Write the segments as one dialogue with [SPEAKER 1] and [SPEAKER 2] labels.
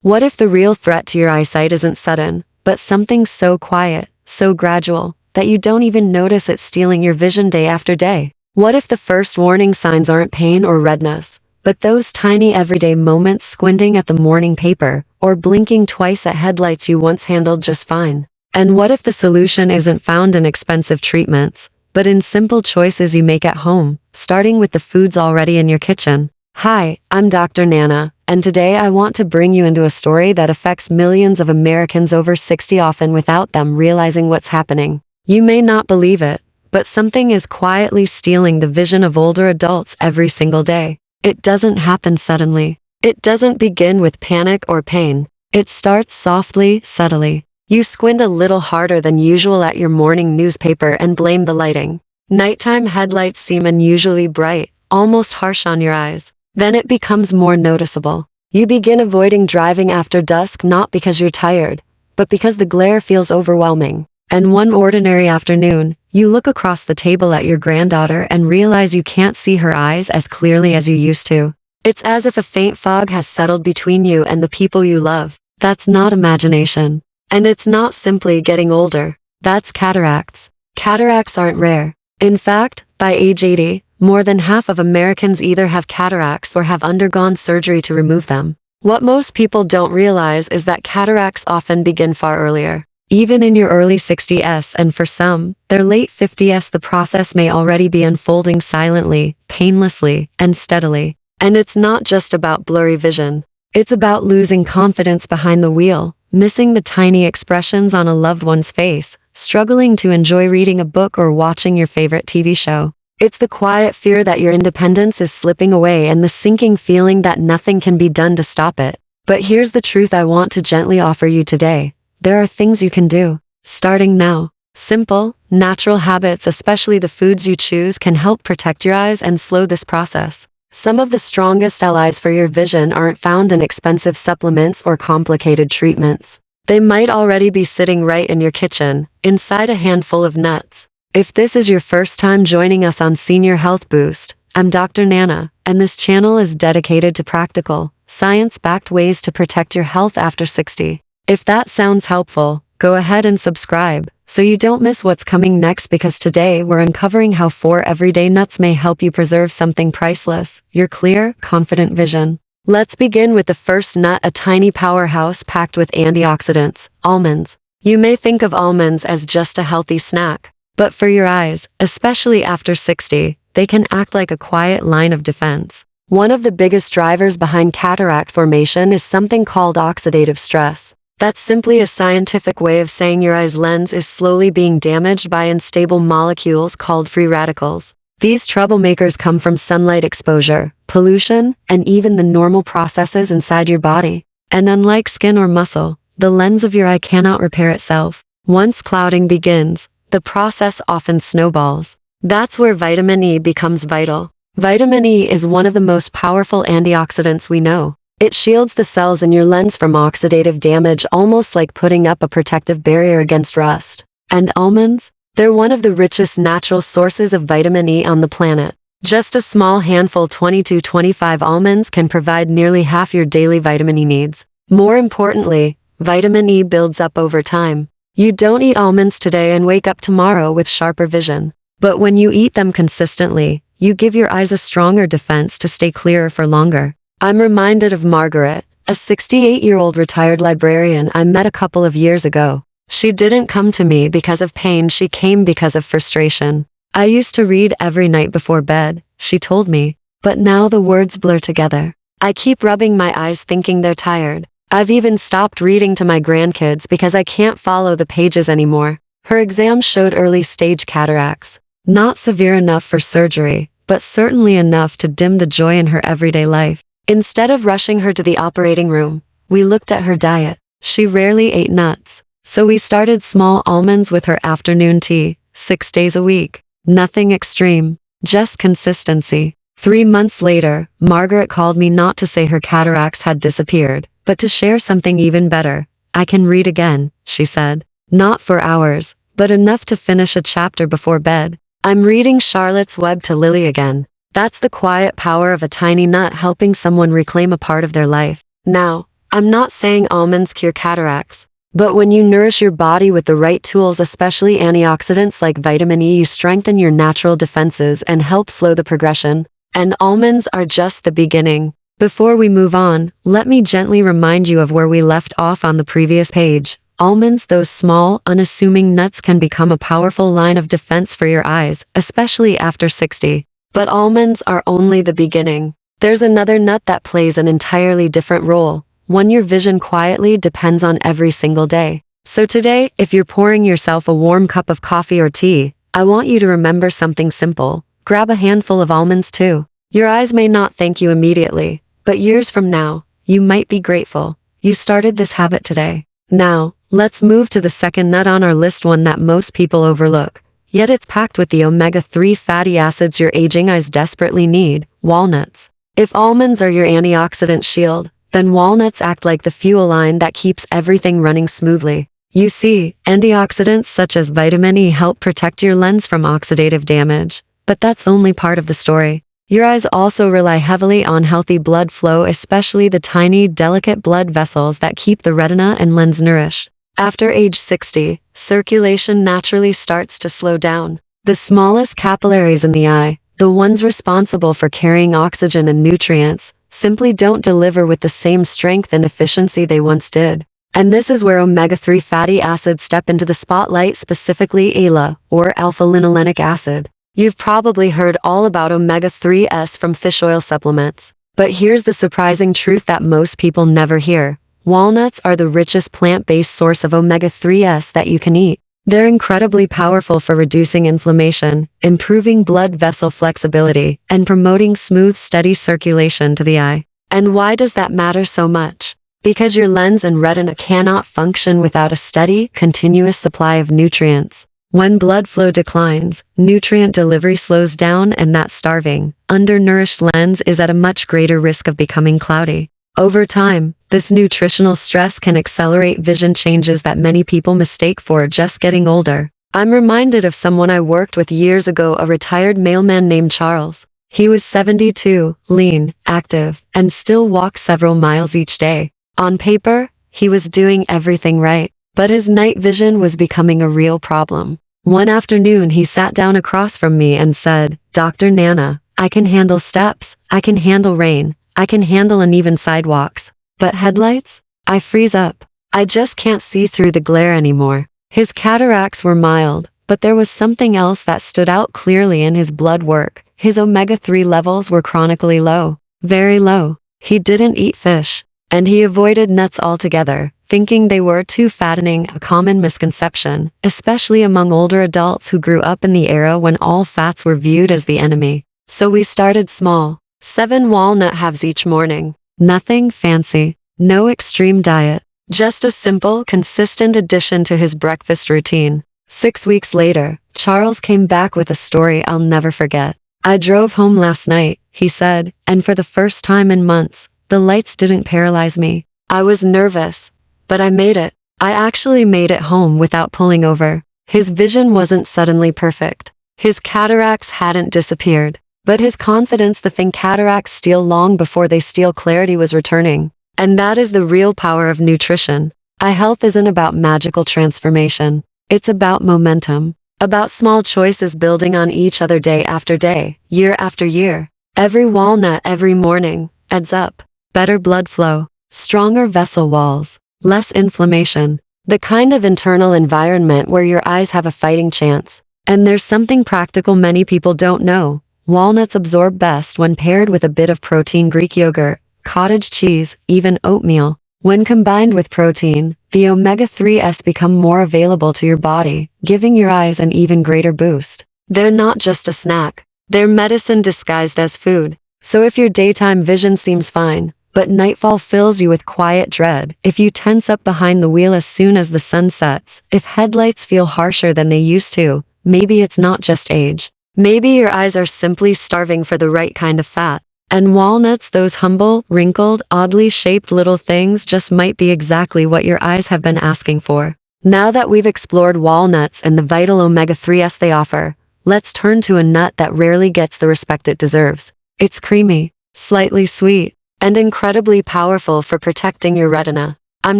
[SPEAKER 1] What if the real threat to your eyesight isn't sudden, but something so quiet, so gradual, that you don't even notice it stealing your vision day after day? What if the first warning signs aren't pain or redness, but those tiny everyday moments, squinting at the morning paper, or blinking twice at headlights you once handled just fine? And what if the solution isn't found in expensive treatments, but in simple choices you make at home, starting with the foods already in your kitchen? Hi, I'm Dr. Nana, and today I want to bring you into a story that affects millions of Americans over 60, often without them realizing what's happening. You may not believe it, but something is quietly stealing the vision of older adults every single day. It doesn't happen suddenly. It doesn't begin with panic or pain. It starts softly, subtly. You squint a little harder than usual at your morning newspaper and blame the lighting. Nighttime headlights seem unusually bright, almost harsh on your eyes. Then it becomes more noticeable. You begin avoiding driving after dusk, not because you're tired, but because the glare feels overwhelming. And one ordinary afternoon, you look across the table at your granddaughter and realize you can't see her eyes as clearly as you used to. It's as if a faint fog has settled between you and the people you love. That's not imagination. And it's not simply getting older. That's cataracts. Cataracts aren't rare. In fact, by age 80, more than half of Americans either have cataracts or have undergone surgery to remove them. What most people don't realize is that cataracts often begin far earlier. Even in your early 60s, and for some, their late 50s, the process may already be unfolding silently, painlessly, and steadily. And it's not just about blurry vision. It's about losing confidence behind the wheel, missing the tiny expressions on a loved one's face, struggling to enjoy reading a book or watching your favorite TV show. It's the quiet fear that your independence is slipping away and the sinking feeling that nothing can be done to stop it. But here's the truth I want to gently offer you today. There are things you can do, starting now. Simple, natural habits, especially the foods you choose, can help protect your eyes and slow this process. Some of the strongest allies for your vision aren't found in expensive supplements or complicated treatments. They might already be sitting right in your kitchen, inside a handful of nuts. If this is your first time joining us on Senior Health Boost, I'm Dr. Nana, and this channel is dedicated to practical, science-backed ways to protect your health after 60. If that sounds helpful, go ahead and subscribe, so you don't miss what's coming next, because today we're uncovering how 4 everyday nuts may help you preserve something priceless, your clear, confident vision. Let's begin with the first nut, a tiny powerhouse packed with antioxidants, almonds. You may think of almonds as just a healthy snack. But for your eyes, especially after 60, they can act like a quiet line of defense. One of the biggest drivers behind cataract formation is something called oxidative stress. That's simply a scientific way of saying your eye's lens is slowly being damaged by unstable molecules called free radicals. These troublemakers come from sunlight exposure, pollution, and even the normal processes inside your body. And unlike skin or muscle, the lens of your eye cannot repair itself. Once clouding begins, the process often snowballs. That's where vitamin E becomes vital. Vitamin E is one of the most powerful antioxidants we know. It shields the cells in your lens from oxidative damage, almost like putting up a protective barrier against rust. And almonds? They're one of the richest natural sources of vitamin E on the planet. Just a small handful, 20 to 25 almonds, can provide nearly half your daily vitamin E needs. More importantly, vitamin E builds up over time. You don't eat almonds today and wake up tomorrow with sharper vision. But when you eat them consistently, you give your eyes a stronger defense to stay clearer for longer. I'm reminded of Margaret, a 68-year-old retired librarian I met a couple of years ago. She didn't come to me because of pain, she came because of frustration. I used to read every night before bed, she told me, but now the words blur together. I keep rubbing my eyes thinking they're tired. I've even stopped reading to my grandkids because I can't follow the pages anymore. Her exams showed early-stage cataracts. Not severe enough for surgery, but certainly enough to dim the joy in her everyday life. Instead of rushing her to the operating room, we looked at her diet. She rarely ate nuts, so we started small almonds with her afternoon tea, 6 days a week. Nothing extreme, just consistency. 3 months later, Margaret called me not to say her cataracts had disappeared, but to share something even better. I can read again, she said. Not for hours, but enough to finish a chapter before bed. I'm reading Charlotte's Web to Lily again. That's the quiet power of a tiny nut helping someone reclaim a part of their life. Now, I'm not saying almonds cure cataracts, but when you nourish your body with the right tools, especially antioxidants like vitamin E, you strengthen your natural defenses and help slow the progression. And almonds are just the beginning. Before we move on, let me gently remind you of where we left off on the previous page. Almonds, those small, unassuming nuts, can become a powerful line of defense for your eyes, especially after 60. But almonds are only the beginning. There's another nut that plays an entirely different role, one your vision quietly depends on every single day. So today, if you're pouring yourself a warm cup of coffee or tea, I want you to remember something simple. Grab a handful of almonds too. Your eyes may not thank you immediately, but years from now, you might be grateful you started this habit today. Now, let's move to the second nut on our list, one that most people overlook. Yet it's packed with the omega-3 fatty acids your aging eyes desperately need: walnuts. If almonds are your antioxidant shield, then walnuts act like the fuel line that keeps everything running smoothly. You see, antioxidants such as vitamin E help protect your lens from oxidative damage. But that's only part of the story. Your eyes also rely heavily on healthy blood flow, especially the tiny, delicate blood vessels that keep the retina and lens nourished. After age 60, circulation naturally starts to slow down. The smallest capillaries in the eye, the ones responsible for carrying oxygen and nutrients, simply don't deliver with the same strength and efficiency they once did. And this is where omega-3 fatty acids step into the spotlight, specifically ALA, or alpha-linolenic acid. You've probably heard all about omega-3s from fish oil supplements. But here's the surprising truth that most people never hear. Walnuts are the richest plant-based source of omega-3s that you can eat. They're incredibly powerful for reducing inflammation, improving blood vessel flexibility, and promoting smooth, steady circulation to the eye. And why does that matter so much? Because your lens and retina cannot function without a steady, continuous supply of nutrients. When blood flow declines, nutrient delivery slows down, and that starving, undernourished lens is at a much greater risk of becoming cloudy. Over time, this nutritional stress can accelerate vision changes that many people mistake for just getting older. I'm reminded of someone I worked with years ago, a retired mailman named Charles. He was 72, lean, active, and still walked several miles each day. On paper, he was doing everything right, but his night vision was becoming a real problem. One afternoon, he sat down across from me and said, "Dr. Nana, I can handle steps, I can handle rain, I can handle uneven sidewalks. But headlights? I freeze up. I just can't see through the glare anymore." His cataracts were mild, but there was something else that stood out clearly in his blood work. His omega-3 levels were chronically low, very low. He didn't eat fish, and he avoided nuts altogether, thinking they were too fattening, a common misconception, especially among older adults who grew up in the era when all fats were viewed as the enemy. So we started small. 7 walnut halves each morning. Nothing fancy, no extreme diet, just a simple, consistent addition to his breakfast routine. 6 weeks later, Charles came back with a story I'll never forget. "I drove home last night," he said, "and for the first time in months, the lights didn't paralyze me. I was nervous, but I made it. I actually made it home without pulling over." His vision wasn't suddenly perfect. His cataracts hadn't disappeared. But his confidence, the thing cataracts steal long before they steal clarity, was returning. And that is the real power of nutrition. Eye health isn't about magical transformation. It's about momentum. About small choices building on each other day after day, year after year. Every walnut every morning adds up. Better blood flow, stronger vessel walls, less inflammation. The kind of internal environment where your eyes have a fighting chance. And there's something practical many people don't know. Walnuts absorb best when paired with a bit of protein: Greek yogurt, cottage cheese, even oatmeal. When combined with protein, the omega-3s become more available to your body, giving your eyes an even greater boost. They're not just a snack. They're medicine disguised as food. So if your daytime vision seems fine, but nightfall fills you with quiet dread, if you tense up behind the wheel as soon as the sun sets, if headlights feel harsher than they used to, maybe it's not just age. Maybe your eyes are simply starving for the right kind of fat. And walnuts, those humble, wrinkled, oddly shaped little things, just might be exactly what your eyes have been asking for. Now that we've explored walnuts and the vital omega-3s they offer, let's turn to a nut that rarely gets the respect it deserves. It's creamy, slightly sweet, and incredibly powerful for protecting your retina. I'm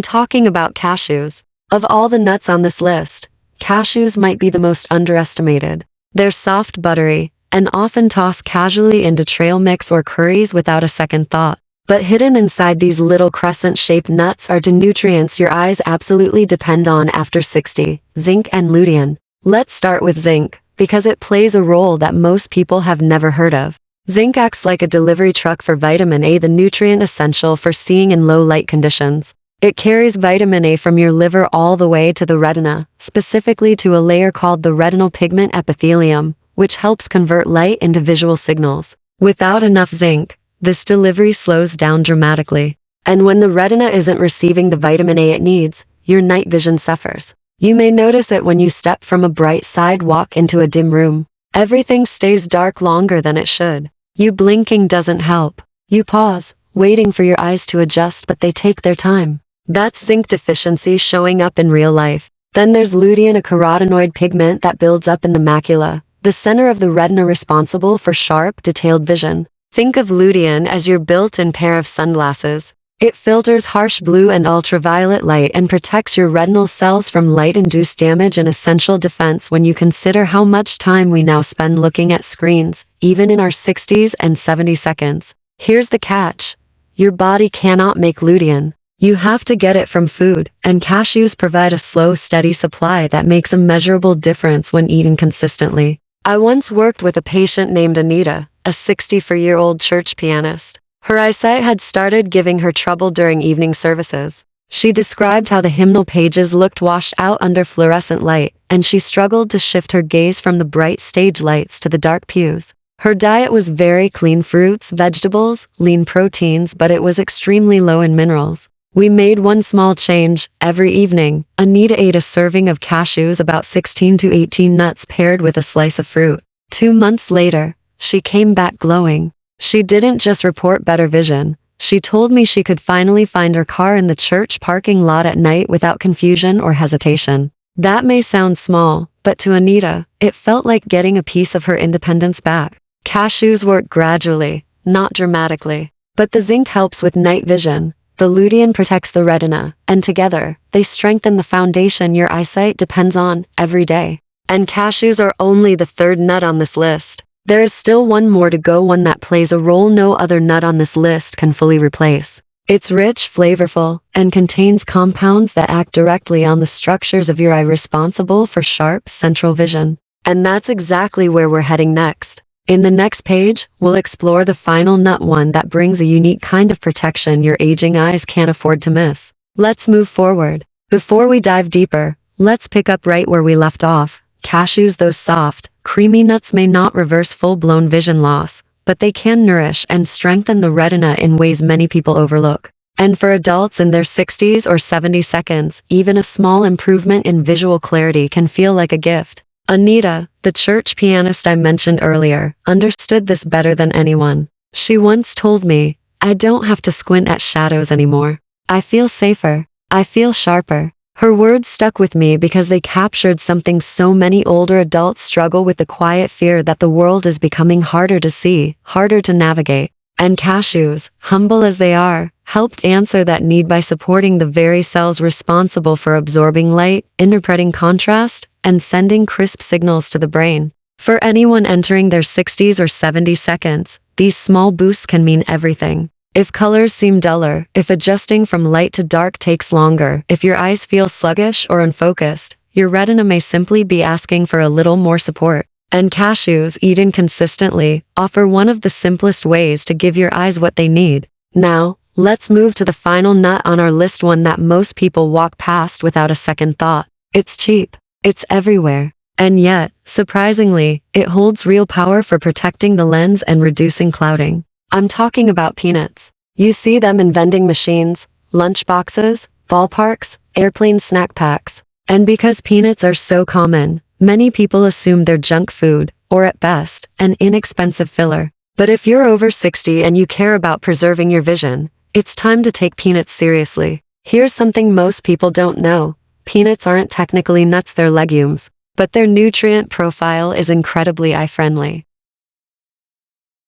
[SPEAKER 1] talking about cashews. Of all the nuts on this list, cashews might be the most underestimated. They're soft, buttery, and often tossed casually into trail mix or curries without a second thought. But hidden inside these little crescent-shaped nuts are the nutrients your eyes absolutely depend on after 60, zinc and lutein. Let's start with zinc, because it plays a role that most people have never heard of. Zinc acts like a delivery truck for vitamin A, the nutrient essential for seeing in low light conditions. It carries vitamin A from your liver all the way to the retina, specifically to a layer called the retinal pigment epithelium, which helps convert light into visual signals. Without enough zinc, this delivery slows down dramatically. And when the retina isn't receiving the vitamin A it needs, your night vision suffers. You may notice it when you step from a bright sidewalk into a dim room. Everything stays dark longer than it should. You blinking doesn't help. You pause, waiting for your eyes to adjust, but they take their time. That's zinc deficiency showing up in real life. Then there's lutein, a carotenoid pigment that builds up in the macula, the center of the retina responsible for sharp, detailed vision. Think of lutein as your built-in pair of sunglasses. It filters harsh blue and ultraviolet light and protects your retinal cells from light-induced damage, an essential defense when you consider how much time we now spend looking at screens, even in our 60s and 70s. Here's the catch. Your body cannot make lutein. You have to get it from food, and cashews provide a slow, steady supply that makes a measurable difference when eaten consistently. I once worked with a patient named Anita, a 64-year-old church pianist. Her eyesight had started giving her trouble during evening services. She described how the hymnal pages looked washed out under fluorescent light, and she struggled to shift her gaze from the bright stage lights to the dark pews. Her diet was very clean: fruits, vegetables, lean proteins, but it was extremely low in minerals. We made one small change. Every evening, Anita ate a serving of cashews, about 16 to 18 nuts paired with a slice of fruit. 2 months later, she came back glowing. She didn't just report better vision. She told me she could finally find her car in the church parking lot at night without confusion or hesitation. That may sound small, but to Anita, it felt like getting a piece of her independence back. Cashews work gradually, not dramatically. But the zinc helps with night vision. The lutein protects the retina, and together, they strengthen the foundation your eyesight depends on every day. And cashews are only the third nut on this list. There is still one more to go, one that plays a role no other nut on this list can fully replace. It's rich, flavorful, and contains compounds that act directly on the structures of your eye, responsible for sharp, central vision. And that's exactly where we're heading next. In the next page, we'll explore the final nut, one that brings a unique kind of protection your aging eyes can't afford to miss. Let's move forward. Before we dive deeper, let's pick up right where we left off. Cashews, those soft, creamy nuts, may not reverse full-blown vision loss, but they can nourish and strengthen the retina in ways many people overlook. And for adults in their 60s or 70s, even a small improvement in visual clarity can feel like a gift. Anita, the church pianist I mentioned earlier, understood this better than anyone. She once told me, "I don't have to squint at shadows anymore. I feel safer. I feel sharper." Her words stuck with me because they captured something so many older adults struggle with: the quiet fear that the world is becoming harder to see, harder to navigate. And cashews, humble as they are, helped answer that need by supporting the very cells responsible for absorbing light, interpreting contrast, and sending crisp signals to the brain. For anyone entering their 60s or 70s, these small boosts can mean everything. If colors seem duller, if adjusting from light to dark takes longer, if your eyes feel sluggish or unfocused, your retina may simply be asking for a little more support. And cashews, eaten consistently, offer one of the simplest ways to give your eyes what they need. Now, let's move to the final nut on our list, one that most people walk past without a second thought. It's cheap. It's everywhere. And yet, surprisingly, it holds real power for protecting the lens and reducing clouding. I'm talking about peanuts. You see them in vending machines, lunch boxes, ballparks, airplane snack packs. And because peanuts are so common, many people assume they're junk food, or at best, an inexpensive filler. But if you're over 60 and you care about preserving your vision, it's time to take peanuts seriously. Here's something most people don't know. Peanuts aren't technically nuts, they're legumes, but their nutrient profile is incredibly eye-friendly.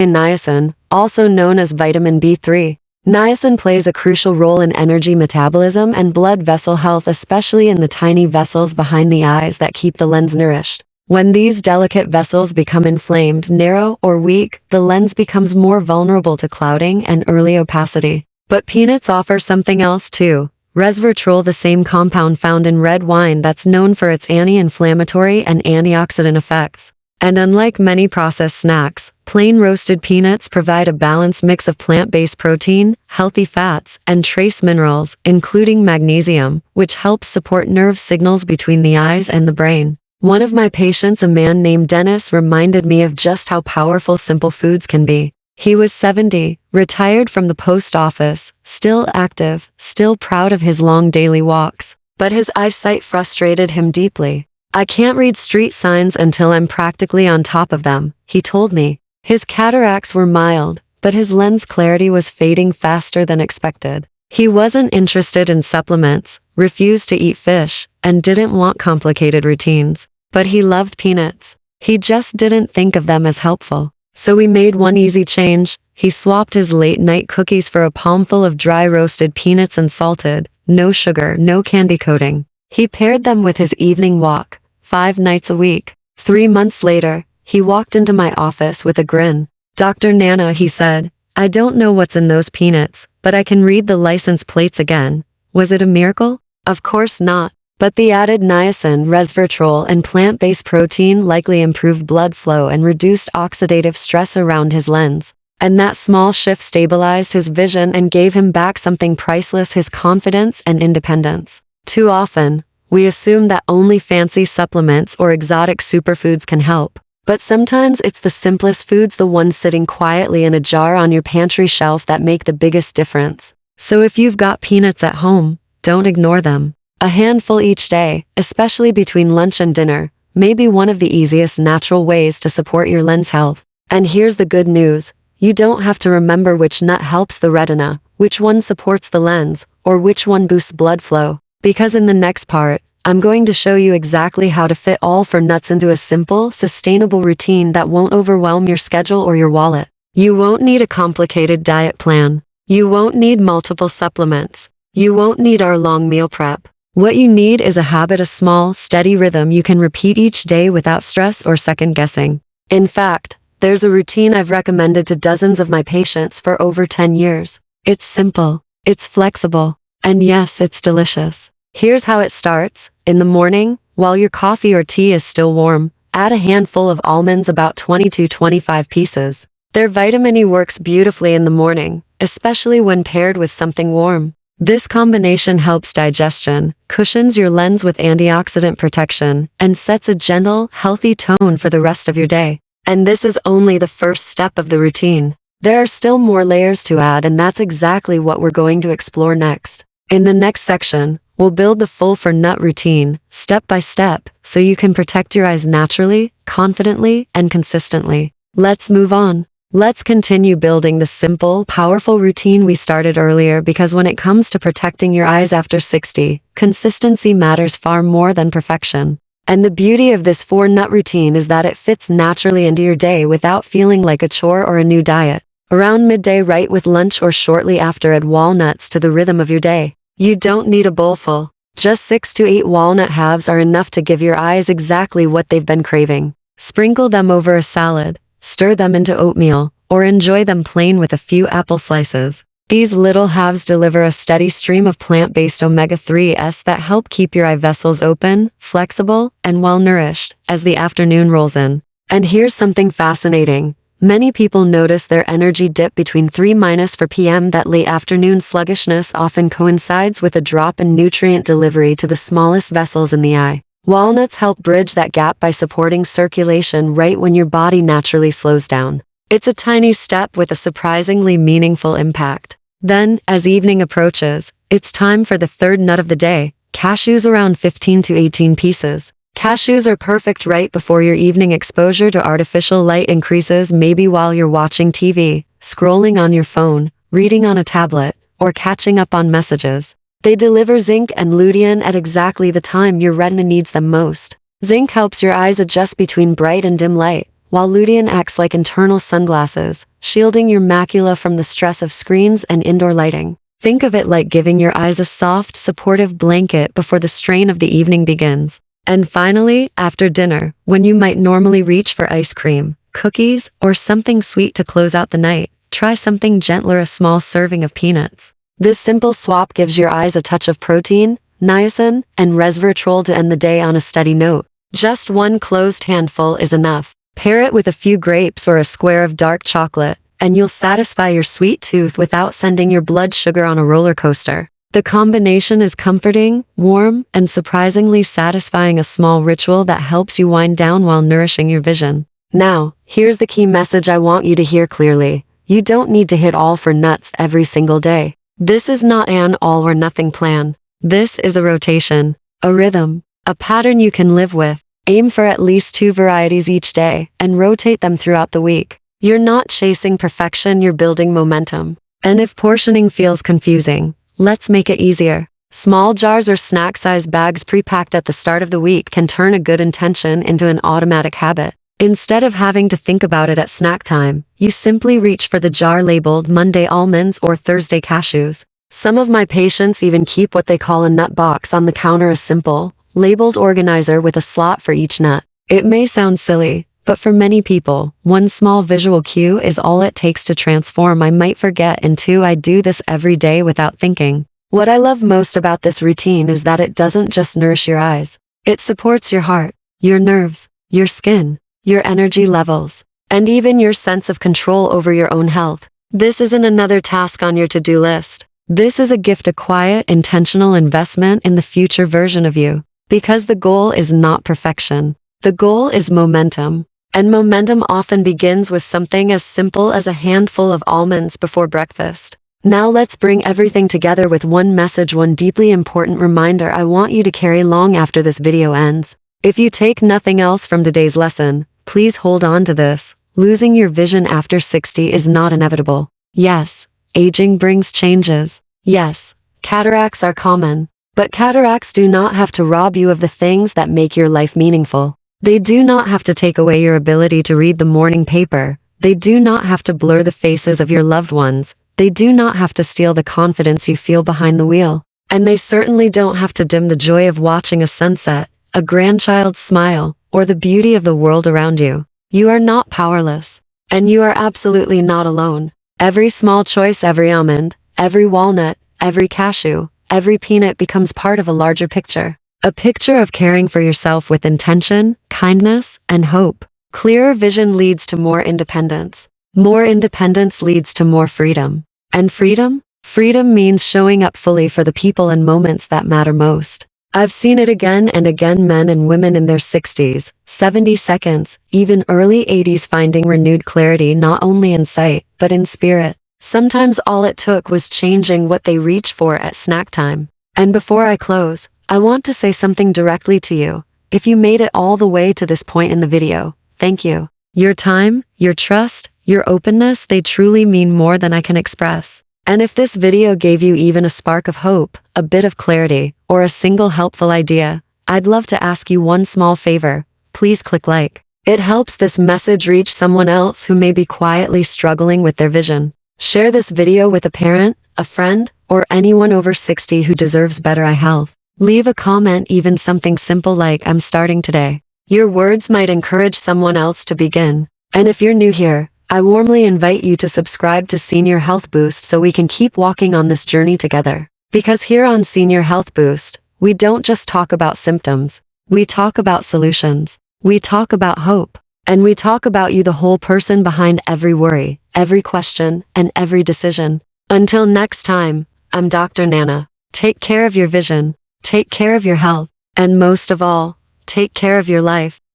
[SPEAKER 1] In niacin, also known as vitamin B3. Niacin plays a crucial role in energy metabolism and blood vessel health, especially in the tiny vessels behind the eyes that keep the lens nourished. When these delicate vessels become inflamed, narrow, or weak, the lens becomes more vulnerable to clouding and early opacity. But peanuts offer something else too. Resveratrol, the same compound found in red wine that's known for its anti-inflammatory and antioxidant effects. And unlike many processed snacks, plain roasted peanuts provide a balanced mix of plant-based protein, healthy fats, and trace minerals, including magnesium, which helps support nerve signals between the eyes and the brain. One of my patients, a man named Dennis, reminded me of just how powerful simple foods can be. He was 70, retired from the post office, still active, still proud of his long daily walks. But his eyesight frustrated him deeply. "I can't read street signs until I'm practically on top of them," he told me. His cataracts were mild, but his lens clarity was fading faster than expected. He wasn't interested in supplements, refused to eat fish, and didn't want complicated routines. But he loved peanuts. He just didn't think of them as helpful. So we made one easy change. He swapped his late-night cookies for a palmful of dry roasted peanuts and salted, no sugar, no candy coating. He paired them with his evening walk, 5 nights a week. 3 months later, he walked into my office with a grin. "Dr. Nana," he said, "I don't know what's in those peanuts, but I can read the license plates again." Was it a miracle? Of course not. But the added niacin, resveratrol, and plant-based protein likely improved blood flow and reduced oxidative stress around his lens. And that small shift stabilized his vision and gave him back something priceless: his confidence and independence. Too often, we assume that only fancy supplements or exotic superfoods can help. But sometimes it's the simplest foods, the ones sitting quietly in a jar on your pantry shelf, that make the biggest difference. So if you've got peanuts at home, don't ignore them. A handful each day, especially between lunch and dinner, may be one of the easiest natural ways to support your lens health. And here's the good news: you don't have to remember which nut helps the retina, which one supports the lens, or which one boosts blood flow. Because in the next part, I'm going to show you exactly how to fit all 4 nuts into a simple, sustainable routine that won't overwhelm your schedule or your wallet. You won't need a complicated diet plan. You won't need multiple supplements. You won't need our long meal prep. What you need is a habit, a small, steady rhythm you can repeat each day without stress or second guessing. In fact, there's a routine I've recommended to dozens of my patients for over 10 years. It's simple, it's flexible, and yes, it's delicious. Here's how it starts. In the morning, while your coffee or tea is still warm, add a handful of almonds, about 20 to 25 pieces. Their vitamin E works beautifully in the morning, especially when paired with something warm. This combination helps digestion, cushions your lens with antioxidant protection, and sets a gentle, healthy tone for the rest of your day. And this is only the first step of the routine. There are still more layers to add, and that's exactly what we're going to explore next. In the next section, we'll build the full 4 nut routine, step by step, so you can protect your eyes naturally, confidently, and consistently. Let's move on. Let's continue building the simple, powerful routine we started earlier, because when it comes to protecting your eyes after 60, consistency matters far more than perfection. And the beauty of this 4 nut routine is that it fits naturally into your day without feeling like a chore or a new diet. Around midday, right with lunch, or shortly after, add walnuts to the rhythm of your day. You don't need a bowl full. Just 6 to 8 walnut halves are enough to give your eyes exactly what they've been craving. Sprinkle them over a salad, stir them into oatmeal, or enjoy them plain with a few apple slices. These little halves deliver a steady stream of plant-based omega-3s that help keep your eye vessels open, flexible, and well-nourished as the afternoon rolls in. And here's something fascinating. Many people notice their energy dip between 3-4 p.m. That late afternoon sluggishness often coincides with a drop in nutrient delivery to the smallest vessels in the eye. Walnuts help bridge that gap by supporting circulation right when your body naturally slows down. It's a tiny step with a surprisingly meaningful impact. Then, as evening approaches, it's time for the 3rd nut of the day: cashews, around 15 to 18 pieces. Cashews are perfect right before your evening exposure to artificial light increases, maybe while you're watching TV, scrolling on your phone, reading on a tablet, or catching up on messages. They deliver zinc and lutein at exactly the time your retina needs them most. Zinc helps your eyes adjust between bright and dim light, while lutein acts like internal sunglasses, shielding your macula from the stress of screens and indoor lighting. Think of it like giving your eyes a soft, supportive blanket before the strain of the evening begins. And finally, after dinner, when you might normally reach for ice cream, cookies, or something sweet to close out the night, try something gentler, a small serving of peanuts. This simple swap gives your eyes a touch of protein, niacin, and resveratrol to end the day on a steady note. Just one closed handful is enough. Pair it with a few grapes or a square of dark chocolate, and you'll satisfy your sweet tooth without sending your blood sugar on a roller coaster. The combination is comforting, warm, and surprisingly satisfying, a small ritual that helps you wind down while nourishing your vision. Now, here's the key message I want you to hear clearly. You don't need to hit all for nuts every single day. This is not an all-or-nothing plan. This is a rotation, a rhythm, a pattern you can live with. Aim for at least 2 varieties each day, and rotate them throughout the week. You're not chasing perfection, you're building momentum. And if portioning feels confusing, let's make it easier. Small jars or snack-sized bags pre-packed at the start of the week can turn a good intention into an automatic habit. Instead of having to think about it at snack time, you simply reach for the jar labeled Monday almonds or Thursday cashews. Some of my patients even keep what they call a nut box on the counter, a simple, labeled organizer with a slot for each nut. It may sound silly, but for many people, one small visual cue is all it takes to transform "I might forget" into "I do this every day" without thinking. What I love most about this routine is that it doesn't just nourish your eyes. It supports your heart, your nerves, your skin, your energy levels, and even your sense of control over your own health. This isn't another task on your to-do list. This is a gift, a quiet, intentional investment in the future version of you. Because the goal is not perfection. The goal is momentum. And momentum often begins with something as simple as a handful of almonds before breakfast. Now let's bring everything together with one message, one deeply important reminder I want you to carry long after this video ends. If you take nothing else from today's lesson, please hold on to this. Losing your vision after 60 is not inevitable. Yes, aging brings changes. Yes, cataracts are common. But cataracts do not have to rob you of the things that make your life meaningful. They do not have to take away your ability to read the morning paper. They do not have to blur the faces of your loved ones. They do not have to steal the confidence you feel behind the wheel. And they certainly don't have to dim the joy of watching a sunset, a grandchild's smile, or the beauty of the world around you. You are not powerless. And you are absolutely not alone. Every small choice, every almond, every walnut, every cashew, every peanut becomes part of a larger picture. A picture of caring for yourself with intention, kindness, and hope. Clearer vision leads to more independence. More independence leads to more freedom. And freedom? Freedom means showing up fully for the people and moments that matter most. I've seen it again and again, men and women in their 60s, 70s, even early 80s finding renewed clarity not only in sight, but in spirit. Sometimes all it took was changing what they reach for at snack time. And before I close, I want to say something directly to you. If you made it all the way to this point in the video, thank you. Your time, your trust, your openness, they truly mean more than I can express. And if this video gave you even a spark of hope, a bit of clarity, or a single helpful idea, I'd love to ask you one small favor. Please click like. It helps this message reach someone else who may be quietly struggling with their vision. Share this video with a parent, a friend, or anyone over 60 who deserves better eye health. Leave a comment, even something simple like "I'm starting today." Your words might encourage someone else to begin. And if you're new here, I warmly invite you to subscribe to Senior Health Boost so we can keep walking on this journey together. Because here on Senior Health Boost, we don't just talk about symptoms. We talk about solutions. We talk about hope. And we talk about you, the whole person behind every worry, every question, and every decision. Until next time, I'm Dr. Nana. Take care of your vision, take care of your health, and most of all, take care of your life.